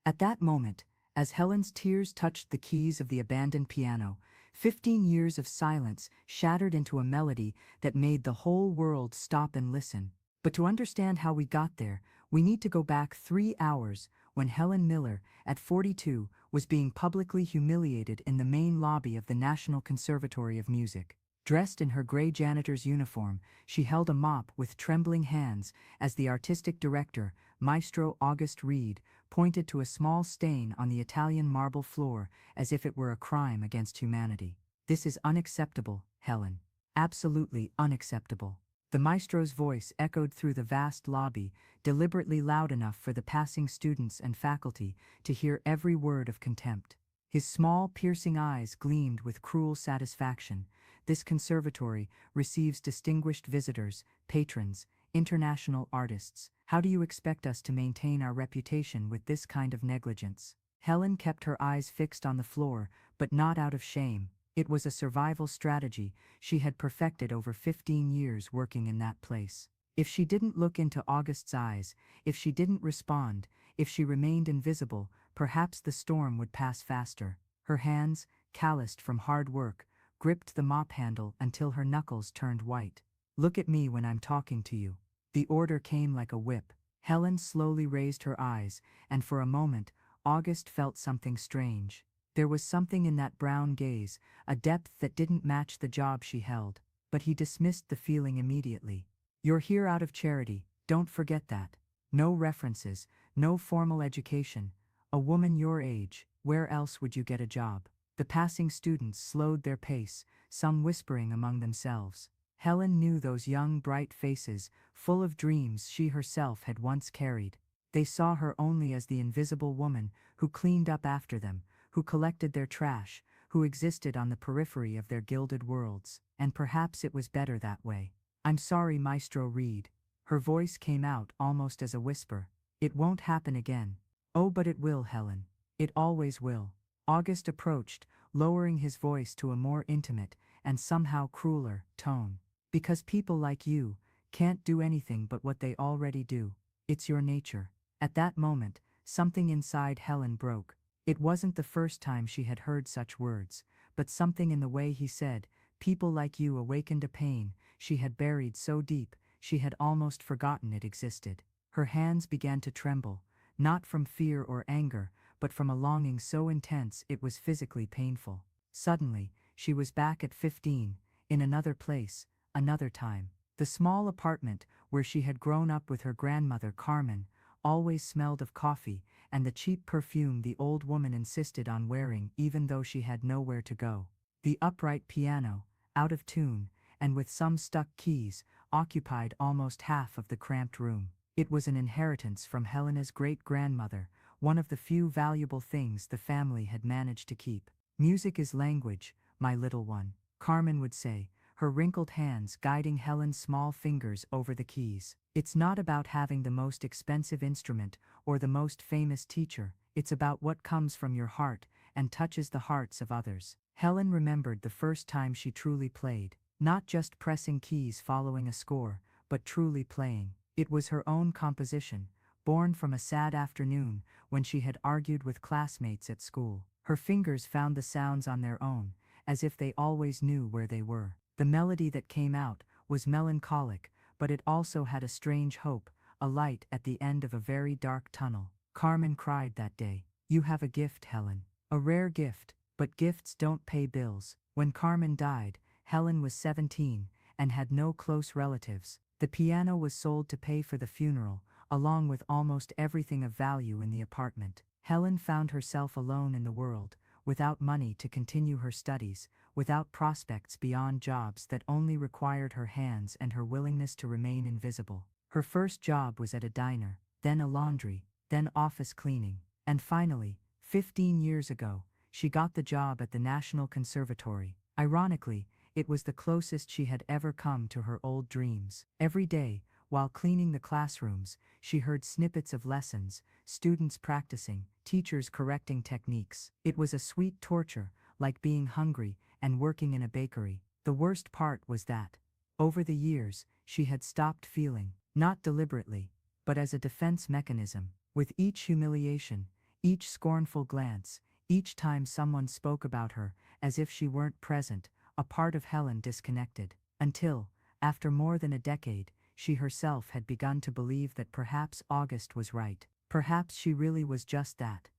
At that moment, as Helen's tears touched the keys of the abandoned piano, 15 years of silence shattered into a melody that made the whole world stop and listen. But to understand how we got there, we need to go back 3 hours when Helen Miller, at 42, was being publicly humiliated in the main lobby of the National Conservatory of Music. Dressed in her gray janitor's uniform, she held a mop with trembling hands as the artistic director, Maestro August Reed, pointed to a small stain on the Italian marble floor as if it were a crime against humanity. "This is unacceptable, Helen. Absolutely unacceptable." The maestro's voice echoed through the vast lobby, deliberately loud enough for the passing students and faculty to hear every word of contempt. His small, piercing eyes gleamed with cruel satisfaction. "This conservatory receives distinguished visitors, patrons, international artists. How do you expect us to maintain our reputation with this kind of negligence?" Helen kept her eyes fixed on the floor, but not out of shame. It was a survival strategy she had perfected over 15 years working in that place. If she didn't look into August's eyes, if she didn't respond, if she remained invisible, perhaps the storm would pass faster. Her hands, calloused from hard work, gripped the mop handle until her knuckles turned white. "Look at me when I'm talking to you." The order came like a whip. Helen slowly raised her eyes, and for a moment, August felt something strange. There was something in that brown gaze, a depth that didn't match the job she held, but he dismissed the feeling immediately. "You're here out of charity, don't forget that. No references, no formal education. A woman your age, where else would you get a job?" The passing students slowed their pace, some whispering among themselves. Helen knew those young, bright faces, full of dreams she herself had once carried. They saw her only as the invisible woman who cleaned up after them, who collected their trash, who existed on the periphery of their gilded worlds. And perhaps it was better that way. "I'm sorry, Maestro Reed." Her voice came out almost as a whisper. "It won't happen again." "Oh, but it will, Helen. It always will." August approached, lowering his voice to a more intimate, and somehow crueler, tone. "Because people like you can't do anything but what they already do. It's your nature." At that moment, something inside Helen broke. It wasn't the first time she had heard such words, but something in the way he said, "People like you," awakened a pain she had buried so deep she had almost forgotten it existed. Her hands began to tremble, not from fear or anger, but from a longing so intense it was physically painful. Suddenly, she was back at 15, in another place, another time. The small apartment where she had grown up with her grandmother Carmen always smelled of coffee and the cheap perfume the old woman insisted on wearing even though she had nowhere to go. The upright piano, out of tune, and with some stuck keys, occupied almost half of the cramped room. It was an inheritance from Helena's great-grandmother, one of the few valuable things the family had managed to keep. "Music is language, my little one," Carmen would say, her wrinkled hands guiding Helen's small fingers over the keys. "It's not about having the most expensive instrument or the most famous teacher, it's about what comes from your heart and touches the hearts of others." Helen remembered the first time she truly played, not just pressing keys following a score, but truly playing. It was her own composition, born from a sad afternoon when she had argued with classmates at school. Her fingers found the sounds on their own, as if they always knew where they were. The melody that came out was melancholic, but it also had a strange hope, a light at the end of a very dark tunnel. Carmen cried that day. "You have a gift, Helen. A rare gift, but gifts don't pay bills." When Carmen died, Helen was 17 and had no close relatives. The piano was sold to pay for the funeral, along with almost everything of value in the apartment. Helen found herself alone in the world, without money to continue her studies, without prospects beyond jobs that only required her hands and her willingness to remain invisible. Her first job was at a diner, then a laundry, then office cleaning, and finally, 15 years ago, she got the job at the National Conservatory. Ironically, it was the closest she had ever come to her old dreams. Every day, while cleaning the classrooms, she heard snippets of lessons, students practicing, teachers correcting techniques. It was a sweet torture, like being hungry and working in a bakery. The worst part was that, over the years, she had stopped feeling, not deliberately, but as a defense mechanism. With each humiliation, Each scornful glance, each time someone spoke about her, as if she weren't present, a part of Helen disconnected. Until, after more than a decade, she herself had begun to believe that perhaps August was right. Perhaps she really was just that.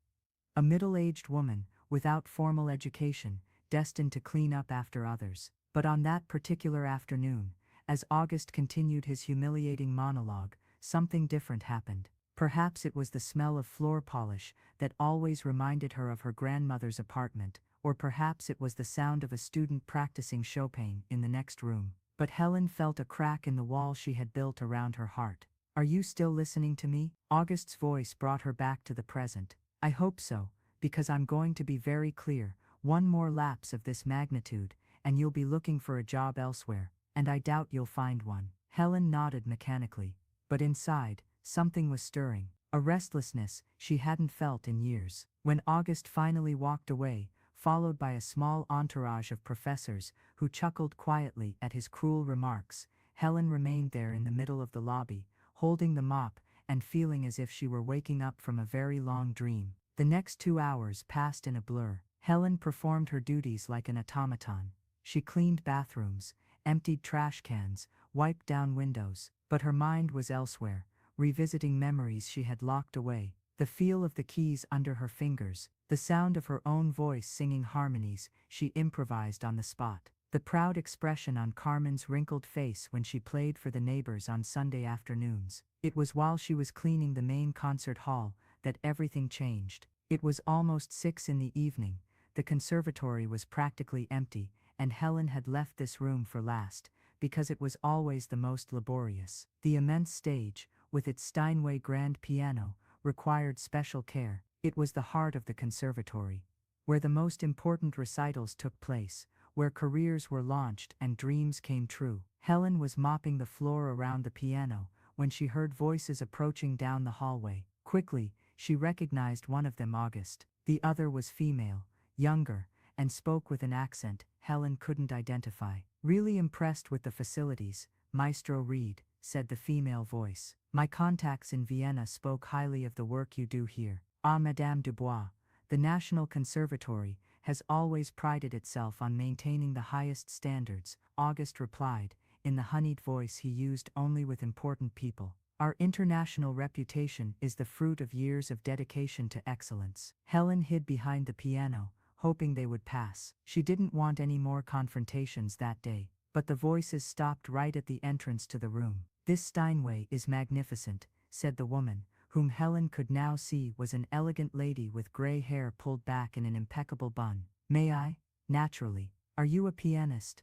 A middle-aged woman, without formal education, destined to clean up after others. But on that particular afternoon, as August continued his humiliating monologue, something different happened. Perhaps it was the smell of floor polish that always reminded her of her grandmother's apartment, or perhaps it was the sound of a student practicing Chopin in the next room. But Helen felt a crack in the wall she had built around her heart. "Are you still listening to me?" August's voice brought her back to the present. "I hope so, because I'm going to be very clear. One more lapse of this magnitude, and you'll be looking for a job elsewhere, and I doubt you'll find one." Helen nodded mechanically, but inside, something was stirring, a restlessness she hadn't felt in years. When August finally walked away, followed by a small entourage of professors who chuckled quietly at his cruel remarks, Helen remained there in the middle of the lobby, holding the mop and feeling as if she were waking up from a very long dream. The next 2 hours passed in a blur. Helen performed her duties like an automaton. She cleaned bathrooms, emptied trash cans, wiped down windows, but her mind was elsewhere, revisiting memories she had locked away. The feel of the keys under her fingers, the sound of her own voice singing harmonies she improvised on the spot, the proud expression on Carmen's wrinkled face when she played for the neighbors on Sunday afternoons. It was while she was cleaning the main concert hall that everything changed. It was almost 6 in the evening, the conservatory was practically empty, and Helen had left this room for last, because it was always the most laborious. The immense stage, with its Steinway grand piano, required special care. It was the heart of the conservatory, where the most important recitals took place, where careers were launched and dreams came true. Helen was mopping the floor around the piano when she heard voices approaching down the hallway. Quickly, she recognized one of them, August. The other was female, younger, and spoke with an accent Helen couldn't identify. "Really impressed with the facilities, Maestro Reed," said the female voice. "My contacts in Vienna spoke highly of the work you do here." "Ah, Madame Dubois, the National Conservatory has always prided itself on maintaining the highest standards," August replied, in the honeyed voice he used only with important people. "Our international reputation is the fruit of years of dedication to excellence." Helen hid behind the piano, hoping they would pass. She didn't want any more confrontations that day, but the voices stopped right at the entrance to the room. "This Steinway is magnificent," said the woman, whom Helen could now see was an elegant lady with gray hair pulled back in an impeccable bun. "May I?" "Naturally. Are you a pianist?"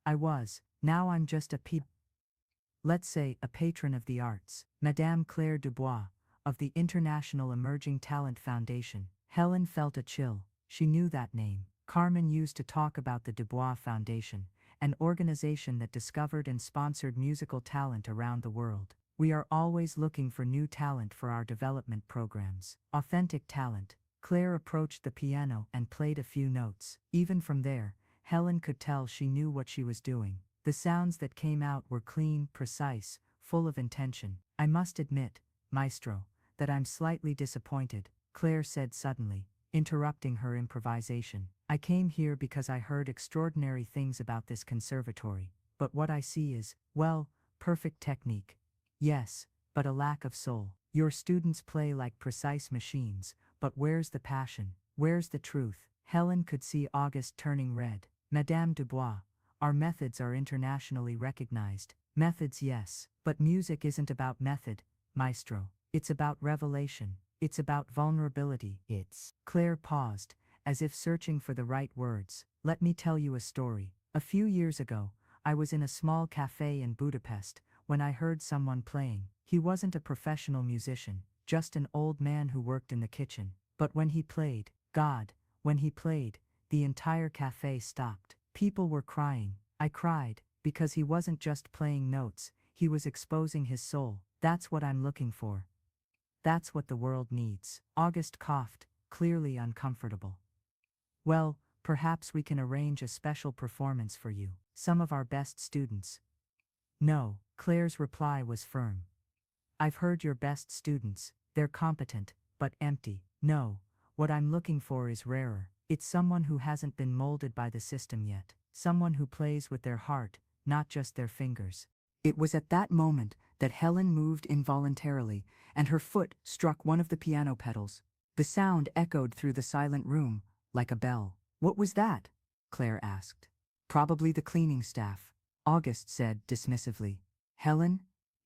"I was. Now I'm just let's say a patron of the arts." "Madame Claire Dubois, of the International Emerging Talent Foundation." Helen felt a chill. She knew that name. Carmen used to talk about the Dubois Foundation, an organization that discovered and sponsored musical talent around the world. "We are always looking for new talent for our development programs." Authentic talent. Claire approached the piano and played a few notes. Even from there, Helen could tell she knew what she was doing. The sounds that came out were clean, precise, full of intention. "I must admit, Maestro, that I'm slightly disappointed," Claire said suddenly, interrupting her improvisation. "I came here because I heard extraordinary things about this conservatory, but what I see is, well, perfect technique. Yes, but a lack of soul. Your students play like precise machines, but where's the passion? Where's the truth?" Helen could see August turning red. "Madame Dubois, our methods are internationally recognized." "Methods, yes, but music isn't about method, Maestro. It's about revelation. It's about vulnerability. Claire paused, as if searching for the right words. "Let me tell you a story. A few years ago, I was in a small cafe in Budapest when I heard someone playing. He wasn't a professional musician, just an old man who worked in the kitchen. But when he played, when he played, the entire cafe stopped. People were crying. I cried, because he wasn't just playing notes, he was exposing his soul. That's what I'm looking for. That's what the world needs." August coughed, clearly uncomfortable. "Well, perhaps we can arrange a special performance for you. Some of our best students." "No," Claire's reply was firm. "I've heard your best students. They're competent, but empty. No, what I'm looking for is rarer. It's someone who hasn't been molded by the system yet. Someone who plays with their heart, not just their fingers. It was at that moment that Helen moved involuntarily, and her foot struck one of the piano pedals. The sound echoed through the silent room, like a bell. What was that? Claire asked. Probably the cleaning staff, August said dismissively. Helen?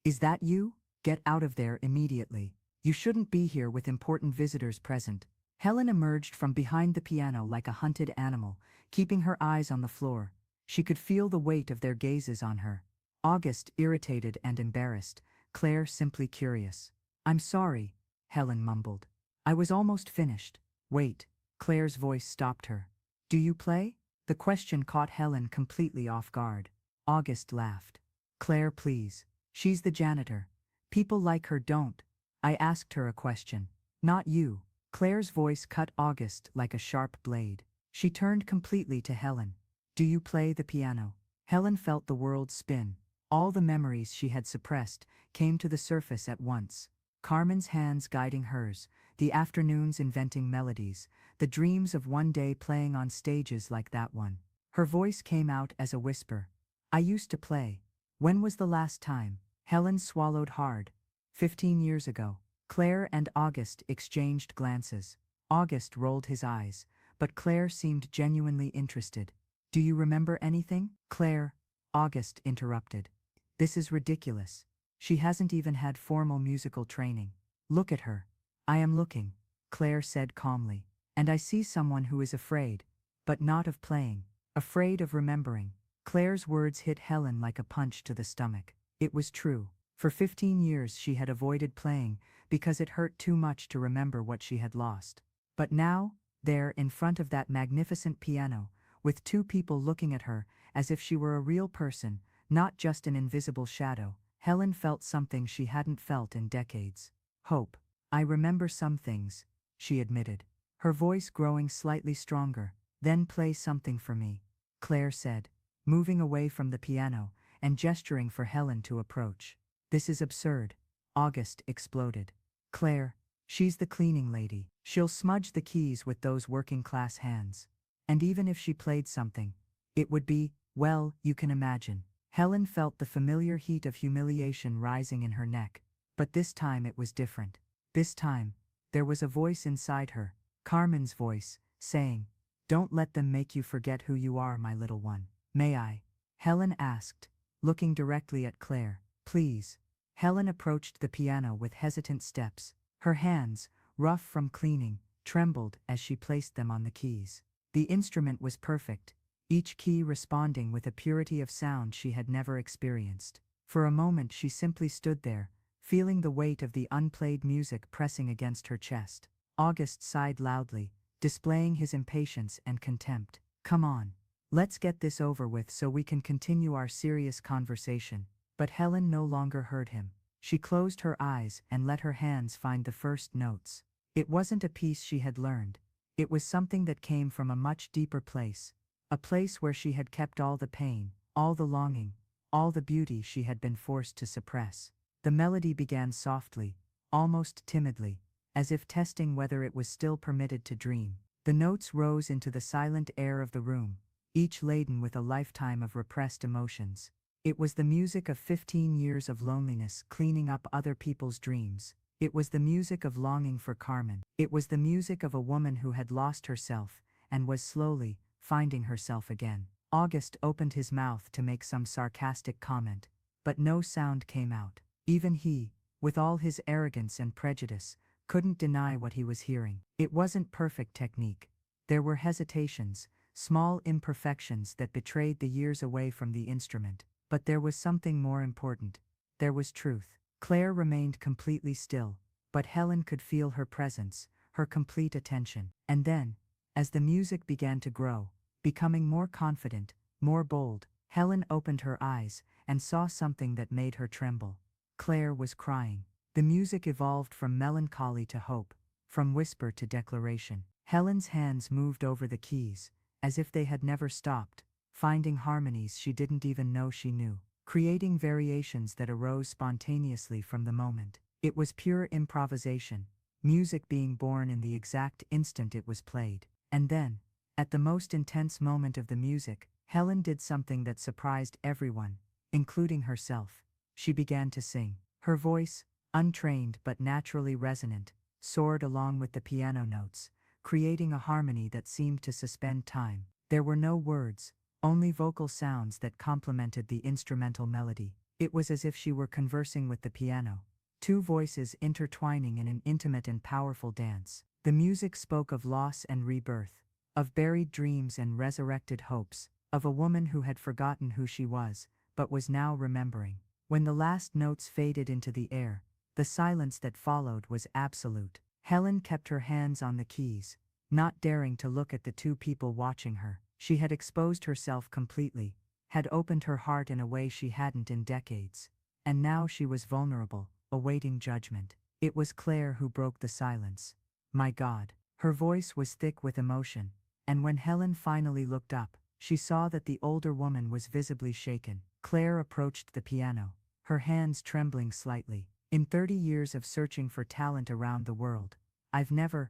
Is that you? Get out of there immediately. You shouldn't be here with important visitors present. Helen emerged from behind the piano like a hunted animal, keeping her eyes on the floor. She could feel the weight of their gazes on her. August irritated and embarrassed, Claire simply curious. I'm sorry, Helen mumbled. I was almost finished. Wait, Claire's voice stopped her. Do you play? The question caught Helen completely off guard. August laughed. Claire, please. She's the janitor. People like her don't. I asked her a question. Not you. Claire's voice cut August like a sharp blade. She turned completely to Helen. Do you play the piano? Helen felt the world spin. All the memories she had suppressed came to the surface at once. Carmen's hands guiding hers, the afternoons inventing melodies, the dreams of one day playing on stages like that one. Her voice came out as a whisper. I used to play. When was the last time? Helen swallowed hard. 15 years ago. Claire and August exchanged glances. August rolled his eyes, but Claire seemed genuinely interested. Do you remember anything? Claire, August interrupted. This is ridiculous. She hasn't even had formal musical training. Look at her. I am looking, Claire said calmly, and I see someone who is afraid, but not of playing, afraid of remembering. Claire's words hit Helen like a punch to the stomach. It was true. For 15 years she had avoided playing because it hurt too much to remember what she had lost. But now, there in front of that magnificent piano, with two people looking at her as if she were a real person, not just an invisible shadow, Helen felt something she hadn't felt in decades. Hope. I remember some things, she admitted, her voice growing slightly stronger. Then play something for me, Claire said, moving away from the piano and gesturing for Helen to approach. This is absurd, August exploded. Claire, she's the cleaning lady. She'll smudge the keys with those working-class hands. And even if she played something, it would be, well, you can imagine. Helen felt the familiar heat of humiliation rising in her neck. But this time it was different. This time, there was a voice inside her, Carmen's voice, saying, Don't let them make you forget who you are, my little one. May I? Helen asked, looking directly at Claire. Please. Helen approached the piano with hesitant steps. Her hands, rough from cleaning, trembled as she placed them on the keys. The instrument was perfect, each key responding with a purity of sound she had never experienced. For a moment she simply stood there, feeling the weight of the unplayed music pressing against her chest. August sighed loudly, displaying his impatience and contempt. Come on. Let's get this over with so we can continue our serious conversation. But Helen no longer heard him. She closed her eyes and let her hands find the first notes. It wasn't a piece she had learned. It was something that came from a much deeper place. A place where she had kept all the pain, all the longing, all the beauty she had been forced to suppress. The melody began softly, almost timidly, as if testing whether it was still permitted to dream. The notes rose into the silent air of the room, each laden with a lifetime of repressed emotions. It was the music of 15 years of loneliness cleaning up other people's dreams. It was the music of longing for Carmen. It was the music of a woman who had lost herself and was slowly finding herself again. August opened his mouth to make some sarcastic comment, but no sound came out. Even he, with all his arrogance and prejudice, couldn't deny what he was hearing. It wasn't perfect technique. There were hesitations, small imperfections that betrayed the years away from the instrument. But there was something more important. There was truth. Claire remained completely still, but Helen could feel her presence, her complete attention. And then, as the music began to grow, becoming more confident, more bold, Helen opened her eyes and saw something that made her tremble. Claire was crying. The music evolved from melancholy to hope, from whisper to declaration. Helen's hands moved over the keys, as if they had never stopped, finding harmonies she didn't even know she knew, creating variations that arose spontaneously from the moment. It was pure improvisation, music being born in the exact instant it was played. And then, at the most intense moment of the music, Helen did something that surprised everyone, including herself. She began to sing. Her voice, untrained but naturally resonant, soared along with the piano notes, creating a harmony that seemed to suspend time. There were no words, only vocal sounds that complemented the instrumental melody. It was as if she were conversing with the piano, two voices intertwining in an intimate and powerful dance. The music spoke of loss and rebirth, of buried dreams and resurrected hopes, of a woman who had forgotten who she was, but was now remembering. When the last notes faded into the air, the silence that followed was absolute. Helen kept her hands on the keys, not daring to look at the two people watching her. She had exposed herself completely, had opened her heart in a way she hadn't in decades, and now she was vulnerable, awaiting judgment. It was Claire who broke the silence. My God. Her voice was thick with emotion, and when Helen finally looked up, she saw that the older woman was visibly shaken. Claire approached the piano, her hands trembling slightly. In 30 years of searching for talent around the world, I've never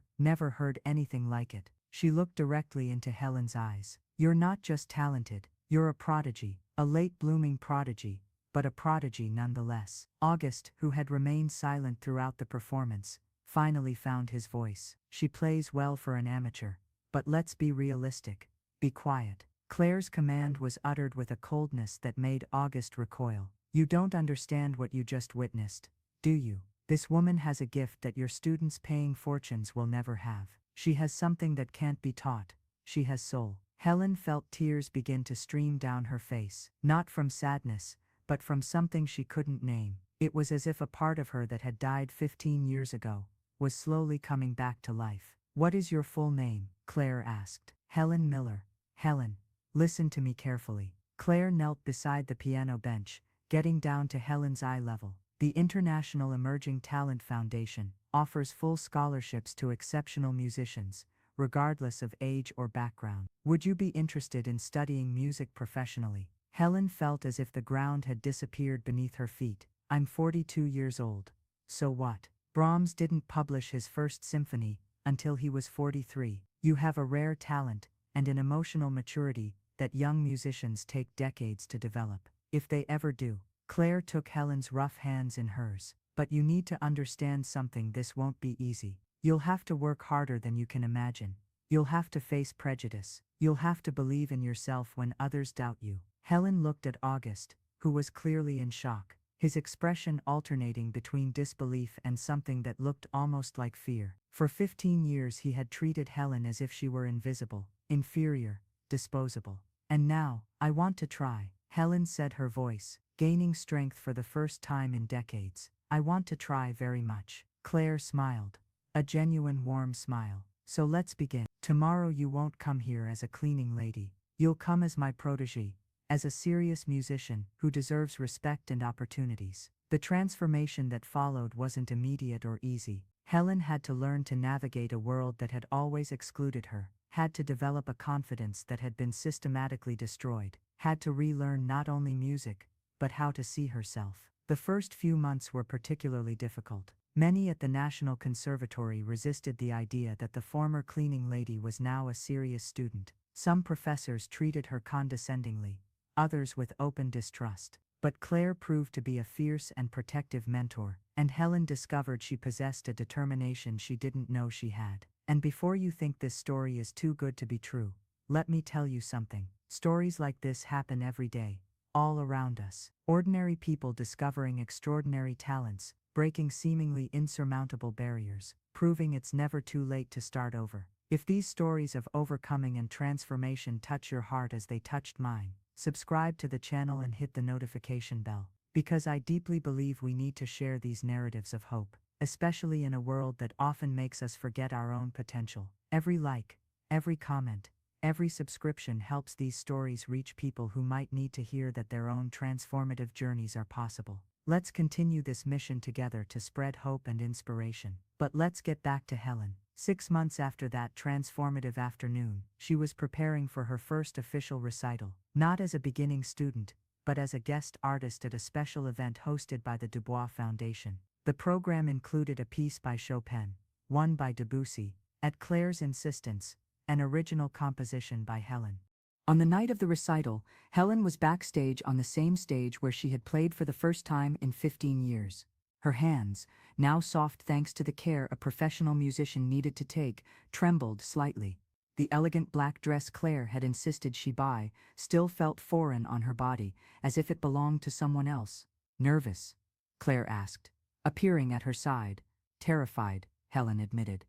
heard anything like it. She looked directly into Helen's eyes. You're not just talented, you're a prodigy, a late-blooming prodigy, but a prodigy nonetheless. August, who had remained silent throughout the performance, finally found his voice. She plays well for an amateur, but let's be realistic. Be quiet. Claire's command was uttered with a coldness that made August recoil. You don't understand what you just witnessed, do you? This woman has a gift that your students paying fortunes will never have. She has something that can't be taught. She has soul. Helen felt tears begin to stream down her face, not from sadness, but from something she couldn't name. It was as if a part of her that had died 15 years ago was slowly coming back to life. What is your full name? Claire asked. Helen Miller. Helen, listen to me carefully. Claire knelt beside the piano bench, getting down to Helen's eye level. The International Emerging Talent Foundation offers full scholarships to exceptional musicians, regardless of age or background. Would you be interested in studying music professionally? Helen felt as if the ground had disappeared beneath her feet. I'm 42 years old. So what? Brahms didn't publish his first symphony until he was 43. You have a rare talent and an emotional maturity that young musicians take decades to develop, if they ever do. Claire took Helen's rough hands in hers. But you need to understand something, this won't be easy. You'll have to work harder than you can imagine. You'll have to face prejudice. You'll have to believe in yourself when others doubt you. Helen looked at August, who was clearly in shock, his expression alternating between disbelief and something that looked almost like fear. For 15 years he had treated Helen as if she were invisible, inferior, disposable. And now, I want to try, Helen said, her voice gaining strength for the first time in decades. I want to try very much. Claire smiled, a genuine warm smile. So let's begin. Tomorrow you won't come here as a cleaning lady. You'll come as my protégé, as a serious musician who deserves respect and opportunities. The transformation that followed wasn't immediate or easy. Helen had to learn to navigate a world that had always excluded her, had to develop a confidence that had been systematically destroyed, had to relearn not only music, but how to see herself. The first few months were particularly difficult. Many at the National Conservatory resisted the idea that the former cleaning lady was now a serious student. Some professors treated her condescendingly, others with open distrust. But Claire proved to be a fierce and protective mentor, and Helen discovered she possessed a determination she didn't know she had. And before you think this story is too good to be true, let me tell you something. Stories like this happen every day, all around us. Ordinary people discovering extraordinary talents, breaking seemingly insurmountable barriers, proving it's never too late to start over. If these stories of overcoming and transformation touch your heart as they touched mine, subscribe to the channel and hit the notification bell, because I deeply believe we need to share these narratives of hope, especially in a world that often makes us forget our own potential. Every like, every comment, every subscription helps these stories reach people who might need to hear that their own transformative journeys are possible. Let's continue this mission together to spread hope and inspiration. But let's get back to Helen. 6 months after that transformative afternoon, she was preparing for her first official recital, not as a beginning student, but as a guest artist at a special event hosted by the Dubois Foundation. The program included a piece by Chopin, one by Debussy, at Claire's insistence, an original composition by Helen. On the night of the recital, Helen was backstage on the same stage where she had played for the first time in 15 years. Her hands, now soft thanks to the care a professional musician needed to take, trembled slightly. The elegant black dress Claire had insisted she buy still felt foreign on her body, as if it belonged to someone else. "Nervous?" Claire asked, appearing at her side. "Terrified," Helen admitted.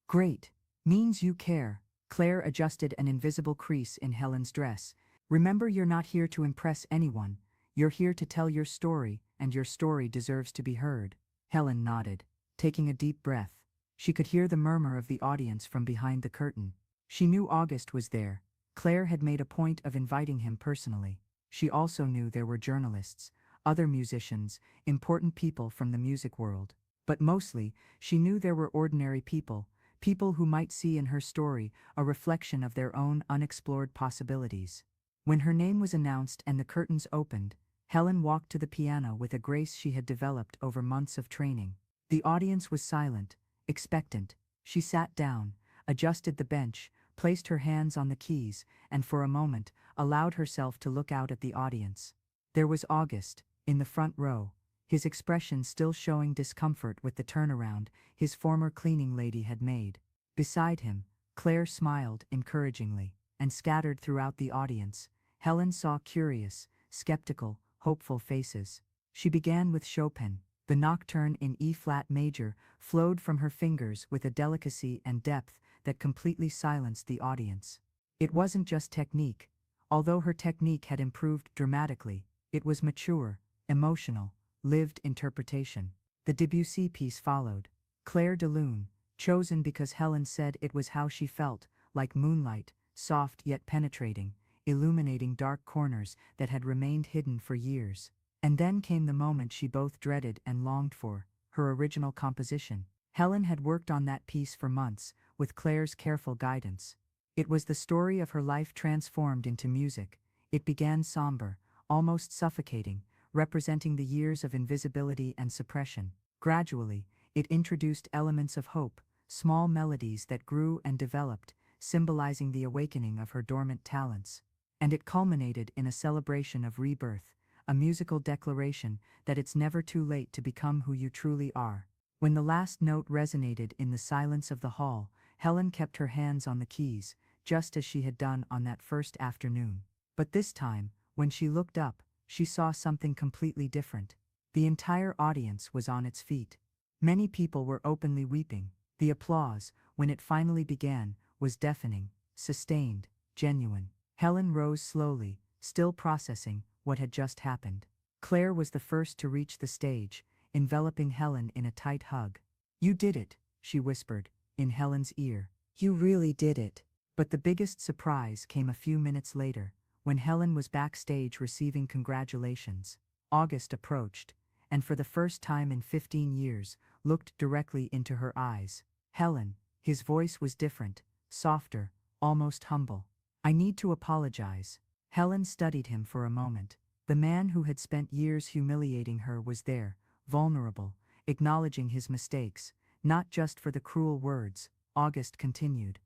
"Great. Means you care." Claire adjusted an invisible crease in Helen's dress. "Remember, you're not here to impress anyone. You're here to tell your story, and your story deserves to be heard." Helen nodded, taking a deep breath. She could hear the murmur of the audience from behind the curtain. She knew August was there. Claire had made a point of inviting him personally. She also knew there were journalists, other musicians, important people from the music world. But mostly, she knew there were ordinary people, people who might see in her story a reflection of their own unexplored possibilities. When her name was announced and the curtains opened, Helen walked to the piano with a grace she had developed over months of training. The audience was silent, expectant. She sat down, adjusted the bench, placed her hands on the keys, and for a moment, allowed herself to look out at the audience. There was August, in the front row, his expression still showing discomfort with the turnaround his former cleaning lady had made. Beside him, Claire smiled encouragingly, and scattered throughout the audience, Helen saw curious, skeptical, hopeful faces. She began with Chopin. The nocturne in E-flat major flowed from her fingers with a delicacy and depth that completely silenced the audience. It wasn't just technique. Although her technique had improved dramatically, it was mature, emotional, lived interpretation. The Debussy piece followed. Claire de Lune, chosen because Helen said it was how she felt, like moonlight, soft yet penetrating, illuminating dark corners that had remained hidden for years. And then came the moment she both dreaded and longed for, her original composition. Helen had worked on that piece for months, with Claire's careful guidance. It was the story of her life transformed into music. It began somber, almost suffocating, representing the years of invisibility and suppression. Gradually, it introduced elements of hope, small melodies that grew and developed, symbolizing the awakening of her dormant talents. And it culminated in a celebration of rebirth, a musical declaration that it's never too late to become who you truly are. When the last note resonated in the silence of the hall, Helen kept her hands on the keys, just as she had done on that first afternoon. But this time, when she looked up, she saw something completely different. The entire audience was on its feet. Many people were openly weeping. The applause, when it finally began, was deafening, sustained, genuine. Helen rose slowly, still processing what had just happened. Claire was the first to reach the stage, enveloping Helen in a tight hug. "You did it," she whispered, in Helen's ear. "You really did it." But the biggest surprise came a few minutes later, when Helen was backstage receiving congratulations. August approached, and for the first time in 15 years, looked directly into her eyes. "Helen," his voice was different, softer, almost humble. "I need to apologize." Helen studied him for a moment. The man who had spent years humiliating her was there, vulnerable, acknowledging his mistakes, not just for the cruel words, August continued,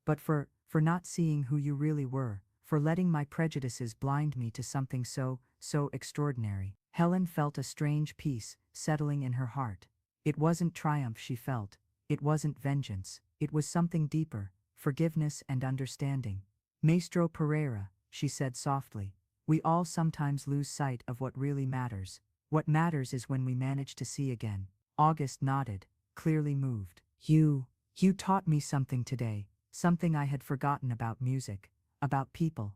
but for not seeing who you really were, for letting my prejudices blind me to something so extraordinary. Helen felt a strange peace settling in her heart. It wasn't triumph she felt, it wasn't vengeance, it was something deeper, forgiveness and understanding. "Maestro Pereira," she said softly, "we all sometimes lose sight of what really matters. What matters is when we manage to see again." August nodded, clearly moved. You taught me something today, something I had forgotten about music, about people,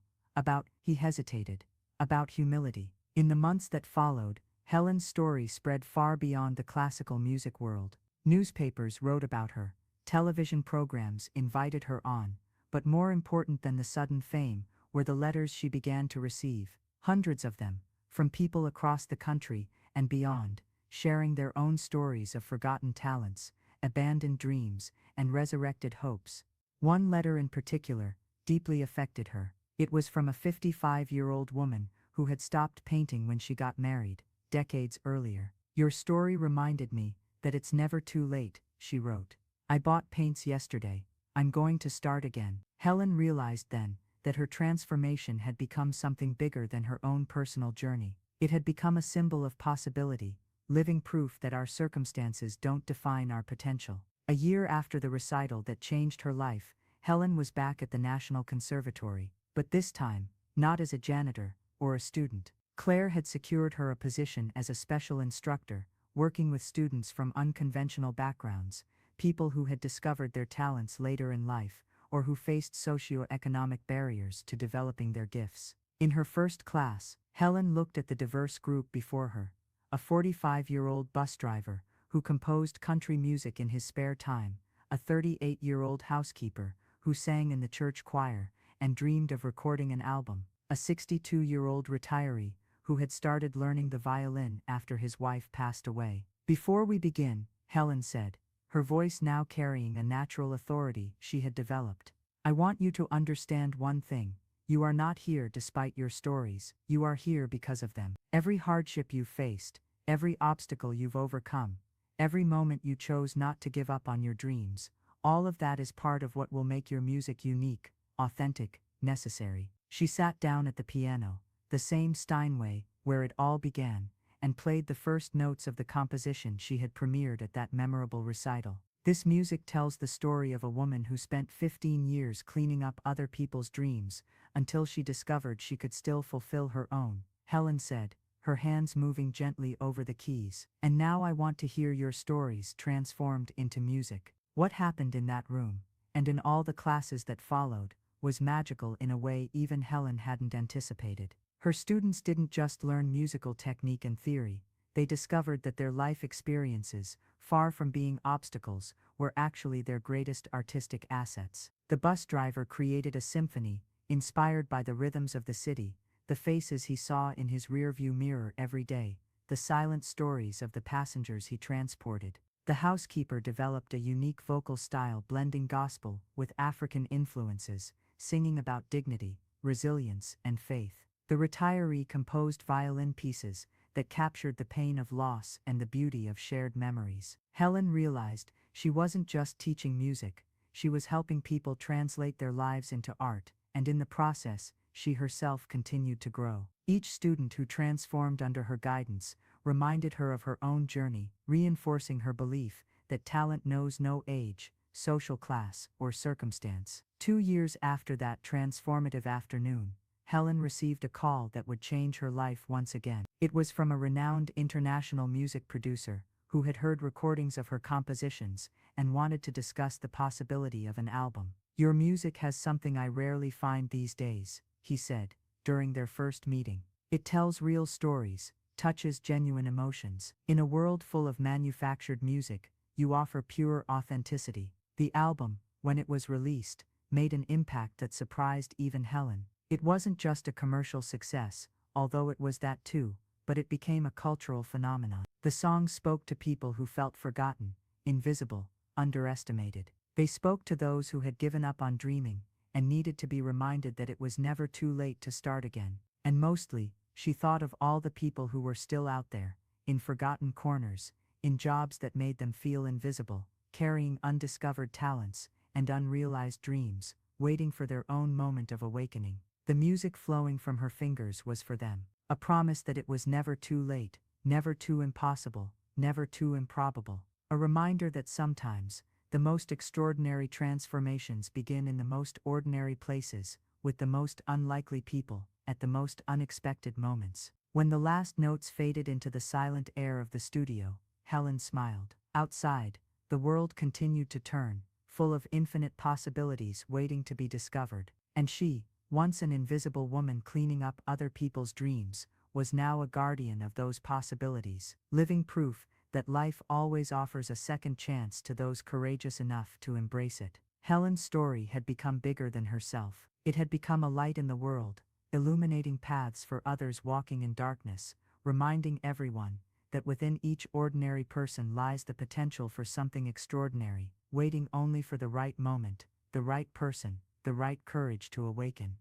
he hesitated, about humility." In the months that followed, Helen's story spread far beyond the classical music world. Newspapers wrote about her, television programs invited her on, but more important than the sudden fame were the letters she began to receive, hundreds of them, from people across the country and beyond, sharing their own stories of forgotten talents, abandoned dreams, and resurrected hopes. One letter in particular deeply affected her. It was from a 55-year-old woman who had stopped painting when she got married, decades earlier. "Your story reminded me that it's never too late," she wrote. I bought paints yesterday. I'm going to start again. Helen realized then that her transformation had become something bigger than her own personal journey. It had become a symbol of possibility, living proof that our circumstances don't define our potential. A year after the recital that changed her life, Helen was back at the National Conservatory, but this time, not as a janitor or a student. Claire had secured her a position as a special instructor, working with students from unconventional backgrounds, people who had discovered their talents later in life, or who faced socio-economic barriers to developing their gifts. In her first class, Helen looked at the diverse group before her: a 45-year-old bus driver who composed country music in his spare time, a 38-year-old housekeeper who sang in the church choir and dreamed of recording an album, a 62-year-old retiree who had started learning the violin after his wife passed away. "Before we begin," Helen said, her voice now carrying a natural authority she had developed, "I want you to understand one thing. You are not here despite your stories, you are here because of them. Every hardship you've faced, every obstacle you've overcome, every moment you chose not to give up on your dreams, all of that is part of what will make your music unique, authentic, necessary." She sat down at the piano, the same Steinway, where it all began, and played the first notes of the composition she had premiered at that memorable recital. "This music tells the story of a woman who spent 15 years cleaning up other people's dreams until she discovered she could still fulfill her own," Helen said, her hands moving gently over the keys. "And now I want to hear your stories transformed into music." What happened in that room, and in all the classes that followed, was magical in a way even Helen hadn't anticipated. Her students didn't just learn musical technique and theory, they discovered that their life experiences, far from being obstacles, were actually their greatest artistic assets. The bus driver created a symphony, inspired by the rhythms of the city, the faces he saw in his rearview mirror every day, the silent stories of the passengers he transported. The housekeeper developed a unique vocal style blending gospel with African influences, singing about dignity, resilience, and faith. The retiree composed violin pieces that captured the pain of loss and the beauty of shared memories. Helen realized she wasn't just teaching music, she was helping people translate their lives into art, and in the process, she herself continued to grow. Each student who transformed under her guidance reminded her of her own journey, reinforcing her belief that talent knows no age, social class, or circumstance. 2 years after that transformative afternoon, Helen received a call that would change her life once again. It was from a renowned international music producer who had heard recordings of her compositions and wanted to discuss the possibility of an album. "Your music has something I rarely find these days," he said, during their first meeting. "It tells real stories, touches genuine emotions. In a world full of manufactured music, you offer pure authenticity." The album, when it was released, made an impact that surprised even Helen. It wasn't just a commercial success, although it was that too, but it became a cultural phenomenon. The songs spoke to people who felt forgotten, invisible, underestimated. They spoke to those who had given up on dreaming and needed to be reminded that it was never too late to start again. And mostly, she thought of all the people who were still out there, in forgotten corners, in jobs that made them feel invisible, carrying undiscovered talents and unrealized dreams, waiting for their own moment of awakening. The music flowing from her fingers was for them, a promise that it was never too late, never too impossible, never too improbable, a reminder that sometimes, the most extraordinary transformations begin in the most ordinary places, with the most unlikely people, at the most unexpected moments. When the last notes faded into the silent air of the studio, Helen smiled. Outside, the world continued to turn, full of infinite possibilities waiting to be discovered, and she, once an invisible woman cleaning up other people's dreams, was now a guardian of those possibilities, living proof that life always offers a second chance to those courageous enough to embrace it. Helen's story had become bigger than herself. It had become a light in the world, illuminating paths for others walking in darkness, reminding everyone that within each ordinary person lies the potential for something extraordinary, waiting only for the right moment, the right person, the right courage to awaken.